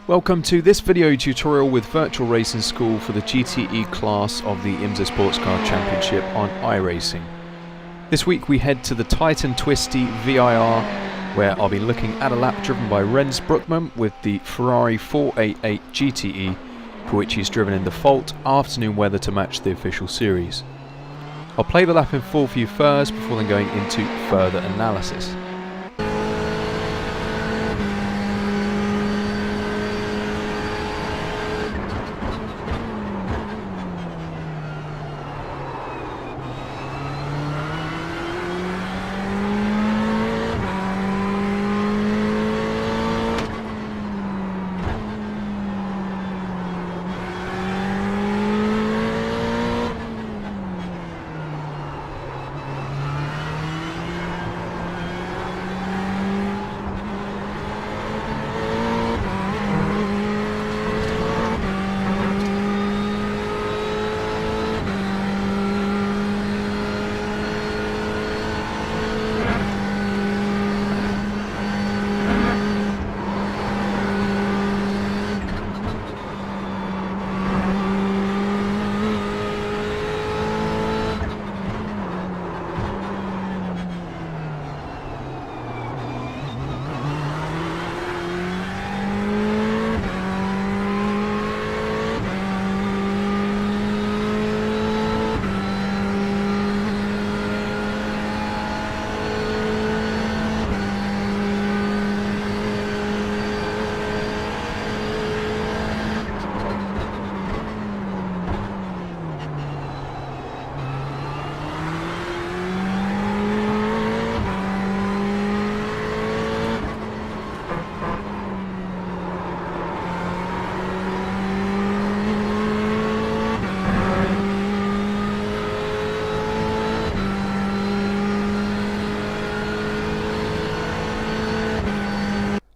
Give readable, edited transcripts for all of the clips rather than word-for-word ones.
Welcome to this video tutorial with Virtual Racing School for the GTE class of the IMSA Sports Car Championship on iRacing. This week we head to the Titan Twisty VIR, where I'll be looking at a lap driven by Rens Broekman with the Ferrari 488 GTE, for which he's driven in default afternoon weather to match the official series. I'll play the lap in full for you first before then going into further analysis.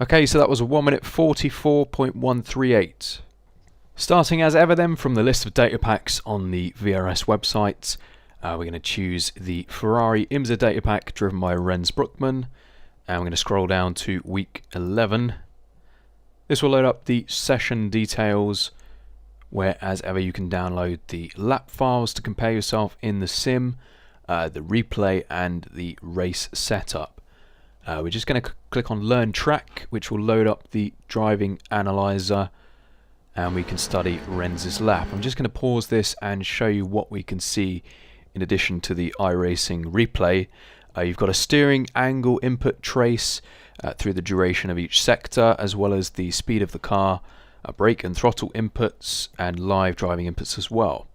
Okay, so that was a 1 minute 44.138. Starting as ever then from the list of data packs on the VRS website, we're going to choose the Ferrari IMSA data pack driven by Rens Broekman, and we're going to scroll down to week 11. This will load up the session details, where as ever you can download the lap files to compare yourself in the sim, the replay and the race setup. We're just going to click on Learn Track, which will load up the driving analyzer, and we can study Rens's lap. I'm just going to pause this and show you what we can see in addition to the iRacing replay. You've got a steering angle input trace through the duration of each sector, as well as the speed of the car, brake and throttle inputs, and live driving inputs as well.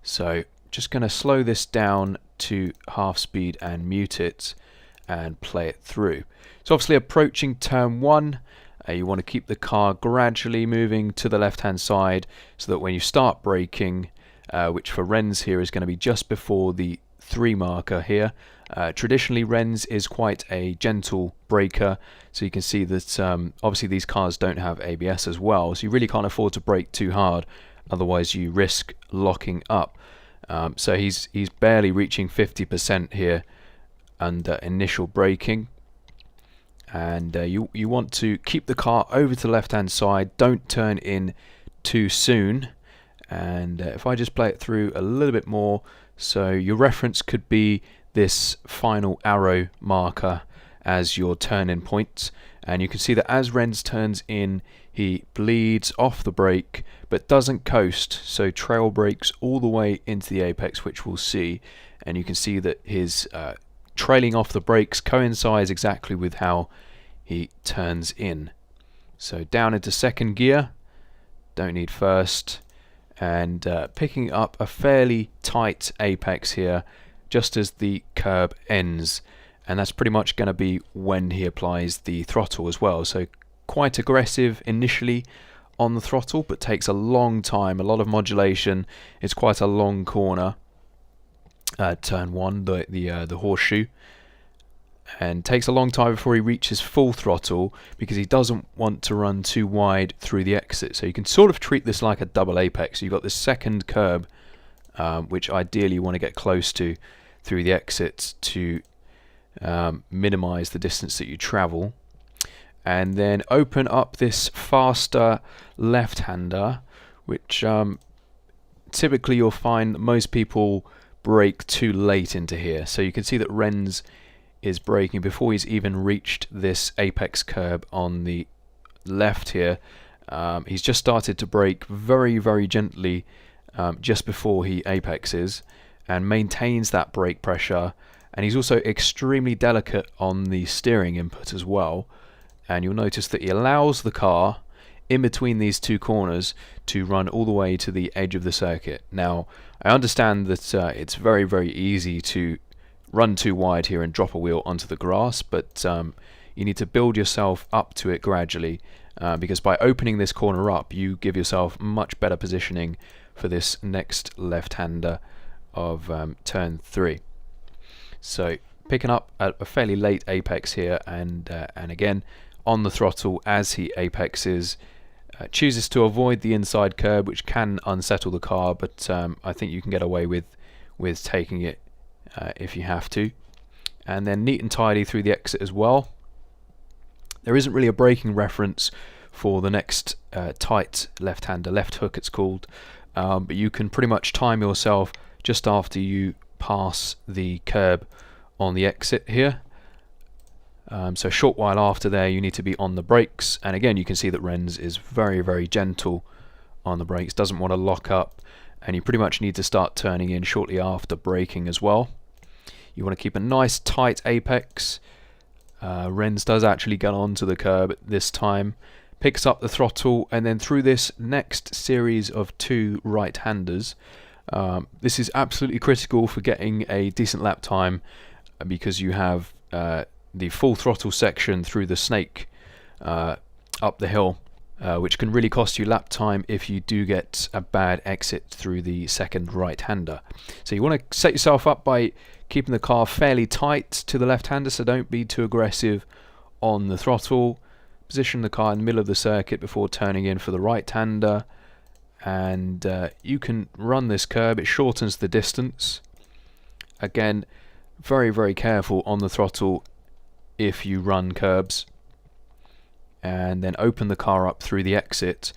So just going to slow this down to half speed and mute it and play it through. So obviously approaching turn 1, you want to keep the car gradually moving to the left hand side so that when you start braking, which for Rens here is going to be just before the 3 marker here, traditionally Rens is quite a gentle braker, so you can see that obviously these cars don't have ABS as well, so you really can't afford to brake too hard, otherwise you risk locking up. So he's barely reaching 50% here under initial braking, and you want to keep the car over to the left hand side, don't turn in too soon. And if I just play it through a little bit more, so your reference could be this final arrow marker as your turn in point, and you can see that as Rens turns in, he bleeds off the brake but doesn't coast, so trail brakes all the way into the apex, which we'll see. And you can see that his trailing off the brakes coincides exactly with how he turns in. So down into second gear, don't need first, and picking up a fairly tight apex here just as the curb ends, and that's pretty much going to be when he applies the throttle as well. So quite aggressive initially on the throttle, but takes a long time, a lot of modulation. It's quite a long corner. Turn 1, the horseshoe, and takes a long time before he reaches full throttle because he doesn't want to run too wide through the exit. So you can sort of treat this like a double apex. You've got this second curb, which ideally you want to get close to through the exits to minimize the distance that you travel. and then open up this faster left-hander, which typically you'll find that most people brake too late into here. So you can see that Rens is braking before he's even reached this apex curb on the left here. He's just started to brake very gently just before he apexes and maintains that brake pressure, and he's also extremely delicate on the steering input as well. And you'll notice that he allows the car in between these two corners to run all the way to the edge of the circuit. Now, I understand that it's very easy to run too wide here and drop a wheel onto the grass, but you need to build yourself up to it gradually, because by opening this corner up, you give yourself much better positioning for this next left-hander of turn 3. So picking up at a fairly late apex here, and again on the throttle as he apexes, chooses to avoid the inside curb, which can unsettle the car, but I think you can get away with taking it if you have to. And then neat and tidy through the exit as well. There isn't really a braking reference for the next tight left-hander, left hook it's called, but you can pretty much time yourself just after you pass the curb on the exit here. So a short while after there you need to be on the brakes, and again you can see that Rens is very gentle on the brakes, doesn't want to lock up, and you pretty much need to start turning in shortly after braking as well. You want to keep a nice tight apex. Rens does actually get onto the curb at this time, picks up the throttle, and then through this next series of 2 right-handers, this is absolutely critical for getting a decent lap time, because you have the full throttle section through the snake up the hill, which can really cost you lap time if you do get a bad exit through the second right-hander. So you want to set yourself up by keeping the car fairly tight to the left-hander, so don't be too aggressive on the throttle. Position the car in the middle of the circuit before turning in for the right-hander, and you can run this curb. It shortens the distance. Again, very careful on the throttle if you run curbs, and then open the car up through the exit,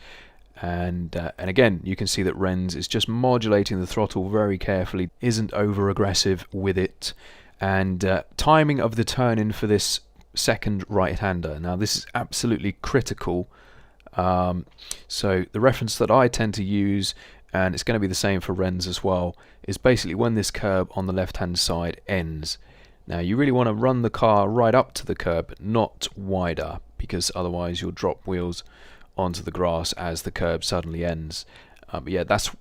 and again you can see that Rens is just modulating the throttle very carefully, isn't over aggressive with it, and timing of the turn in for this second right-hander. Now this is absolutely critical. So the reference that I tend to use, and it's going to be the same for Rens as well, is basically when this curb on the left-hand side ends. Now you really want to run the car right up to the curb, not wider, because otherwise you'll drop wheels onto the grass as the curb suddenly ends. But yeah, that's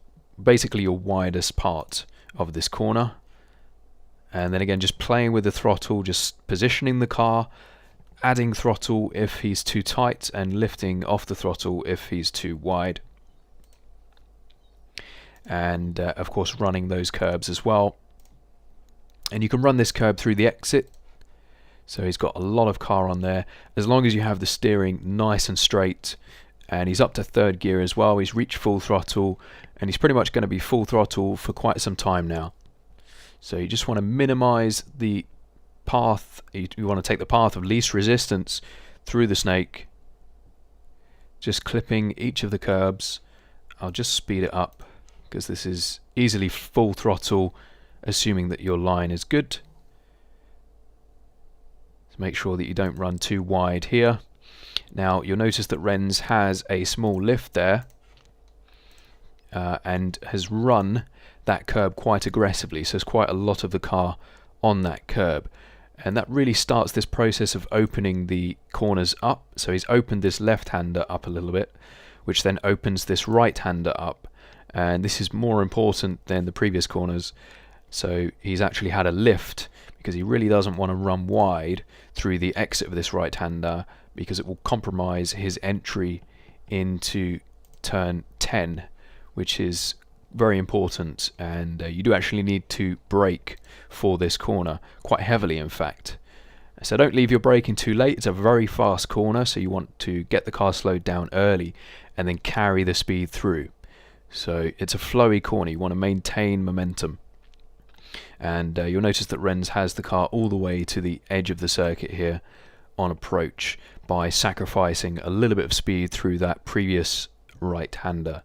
basically your widest part of this corner. And then again, just playing with the throttle, just positioning the car, adding throttle if he's too tight, and lifting off the throttle if he's too wide. And of course running those curbs as well. And you can run this curb through the exit, so he's got a lot of car on there, as long as you have the steering nice and straight. And he's up to 3rd gear as well, he's reached full throttle, and he's pretty much going to be full throttle for quite some time now. So you just want to minimize the path, you want to take the path of least resistance through the snake, just clipping each of the curbs. I'll just speed it up because this is easily full throttle, assuming that your line is good. So make sure that you don't run too wide here. Now you'll notice that Rens has a small lift there, and has run that curb quite aggressively, so there's quite a lot of the car on that curb, and that really starts this process of opening the corners up. So he's opened this left-hander up a little bit, which then opens this right-hander up, and this is more important than the previous corners. So he's actually had a lift because he really doesn't want to run wide through the exit of this right-hander, because it will compromise his entry into turn 10, which is very important, and you do actually need to brake for this corner, quite heavily in fact. So don't leave your braking too late. It's a very fast corner, so you want to get the car slowed down early and then carry the speed through. So it's a flowy corner, you want to maintain momentum. And you'll notice that Rens has the car all the way to the edge of the circuit here on approach. by sacrificing a little bit of speed through that previous right-hander.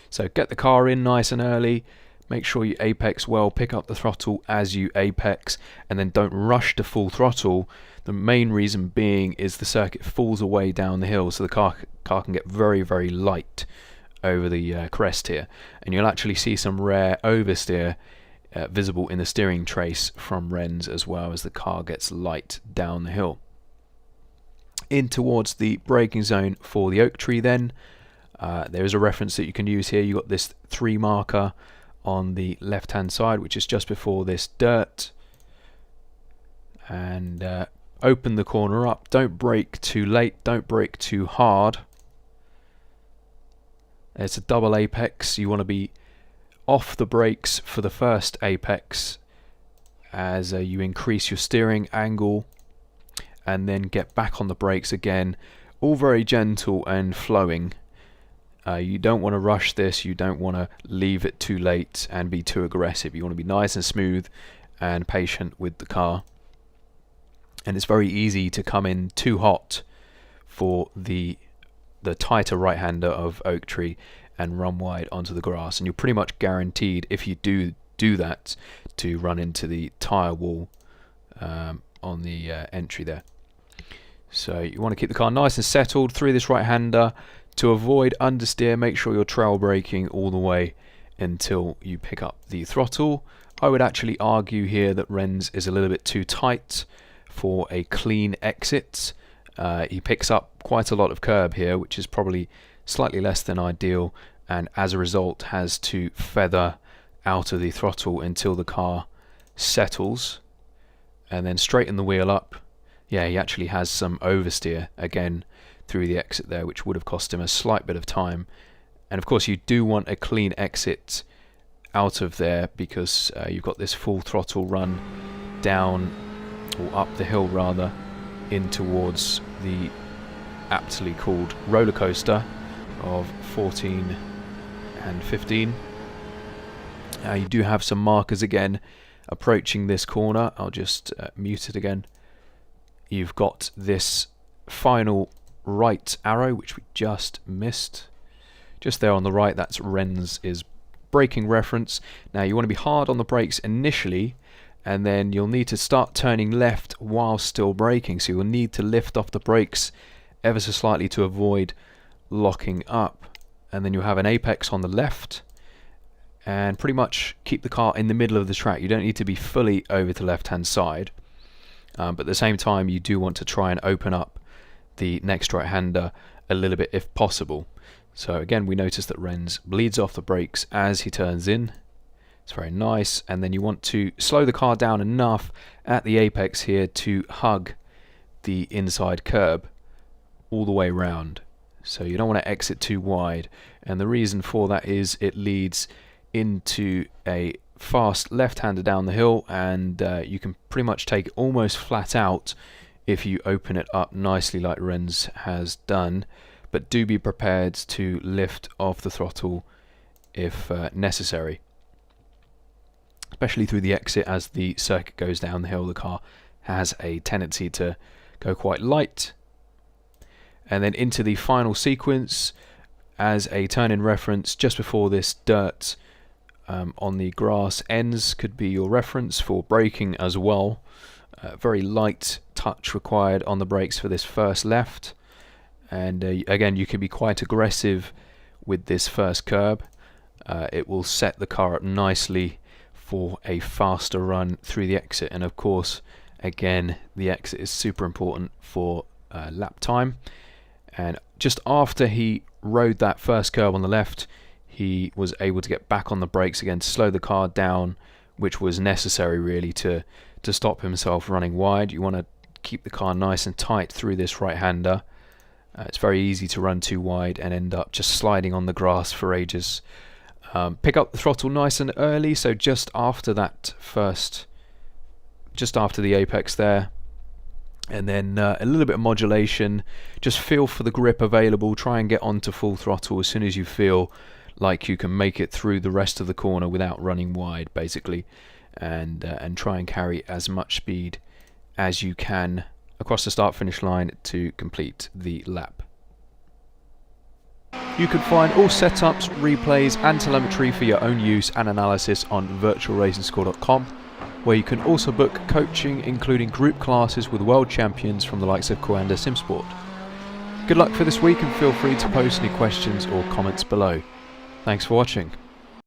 So get the car in nice and early, make sure you apex well, pick up the throttle as you apex, and then don't rush to full throttle. The main reason being is the circuit falls away down the hill, so the car can get very, very light over the crest here, and you'll actually see some rare oversteer visible in the steering trace from Rens as well as the car gets light down the hill. In towards the braking zone for the oak tree then, there is a reference that you can use here. You've got this 3 marker on the left hand side, which is just before this dirt, and open the corner up. Don't brake too late, don't brake too hard. It's a double apex. You want to be off the brakes for the first apex as you increase your steering angle, and then get back on the brakes again, all very gentle and flowing. You don't want to rush this, you don't want to leave it too late and be too aggressive. You want to be nice and smooth and patient with the car. And it's very easy to come in too hot for the tighter right-hander of oak tree and run wide onto the grass, and you're pretty much guaranteed, if you do that, to run into the tyre wall on the entry there. So you want to keep the car nice and settled through this right-hander. To avoid understeer, make sure you're trail braking all the way until you pick up the throttle. I would actually argue here that Rens is a little bit too tight for a clean exit. He picks up quite a lot of curb here, which is probably slightly less than ideal, and as a result has to feather out of the throttle until the car settles, and then straighten the wheel up. Yeah, he actually has some oversteer again through the exit there, which would have cost him a slight bit of time. And of course you do want a clean exit out of there, because you've got this full throttle run down, or up the hill rather, in towards the aptly called roller coaster of 14 and 15. You do have some markers again approaching this corner. I'll just mute it again. You've got this final right arrow, which we just missed. Just there on the right, that's Rens' braking reference. Now you want to be hard on the brakes initially, and then you'll need to start turning left while still braking. So you'll need to lift off the brakes ever so slightly to avoid locking up. And then you'll have an apex on the left, and pretty much keep the car in the middle of the track. You don't need to be fully over to the left hand side, but at the same time you do want to try and open up the next right-hander a little bit if possible. So again, we notice that Rens bleeds off the brakes as he turns in. It's very nice, and then you want to slow the car down enough at the apex here to hug the inside curb all the way round. So you don't want to exit too wide, and the reason for that is it leads into a fast left-hander down the hill, and you can pretty much take it almost flat out if you open it up nicely like Rens has done. But do be prepared to lift off the throttle if necessary, especially through the exit. As the circuit goes down the hill, the car has a tendency to go quite light. And then into the final sequence, as a turn-in reference, just before this dirt on the grass ends could be your reference for braking as well. Very light touch required on the brakes for this first left, and again, you can be quite aggressive with this first curb. It will set the car up nicely for a faster run through the exit, and of course again the exit is super important for lap time. And just after he rode that first curb on the left, he was able to get back on the brakes again to slow the car down, which was necessary really to stop himself running wide. You want to keep the car nice and tight through this right-hander. It's very easy to run too wide and end up just sliding on the grass for ages. Pick up the throttle nice and early, so just after that just after the apex there, and then a little bit of modulation. Just feel for the grip available, try and get onto full throttle as soon as you feel like you can make it through the rest of the corner without running wide basically, and try and carry as much speed as you can across the start-finish line to complete the lap. You can find all setups, replays and telemetry for your own use and analysis on virtualracingscore.com, where you can also book coaching including group classes with world champions from the likes of Coanda Simsport. Good luck for this week and feel free to post any questions or comments below. Thanks for watching.